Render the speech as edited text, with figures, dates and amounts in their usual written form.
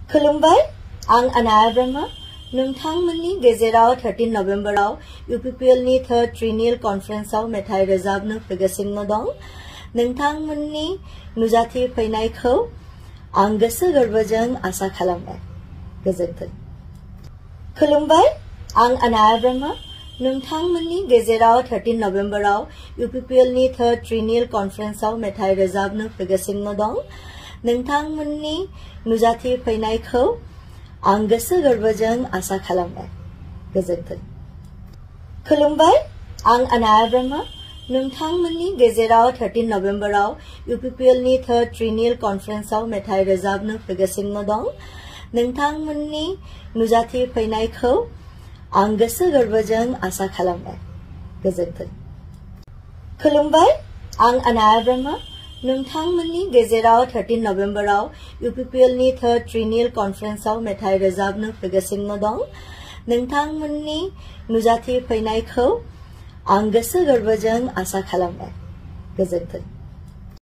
खुलुमबाय आं अनाया ब्रह्म नोंथांमोननि गेजेराव 13 नभेम्बराव UPPL नि थर्ड ट्रिनियल कॉन्फ्रेंसआव मेथाइ रोजाबनो फैगासिनो दं। नोंथांमोननि नुजाथि फैनायखौ आं गोसो गोरबोजों आसा खालामबाय। गोजोन्थों। खुलुमबाय आं अनाया ब्रह्म नोंथांमोननि गेजेराव 13 नभेम्बराव UPPL नि थर्ड ट्रिनियल कॉन्फ्रेंसआव मेथाइ रोजाबनो फैगासिनो दं। नोंथांमोननि नुजाथि फैनायखौ आं गोसो गोरबोजों आसा खालामबाय। गोजोन्थों। खुलुमबाय आं अनाया ब्रह्म नोंथांमोननि गेजेराव 13 नभेम्बराव UPPL नि थर्ड ट्रिनियल कॉन्फ्रेंसआव मेथाइ रोजाबनो फैगासिनो दं। नोंथांमोननि नुजाथि फैनायखौ आं गोसो गोरबोजों आसा खालामबाय। गोजोन्थों। खुलुमबाय आं अनाया ब्रह्म नोंथांमोननि गेजेराव 13 नभेम्बराव UPPL नि थर्ड ट्रिनियल कॉन्फ्रेंसआव मेथाइ रोजाबनो फैगासिनो दं। नोंथांमोननि नुजाथि फैनायखौ आं गोसो गोरबोजों आसा खालामबाय। गोजोन्थों।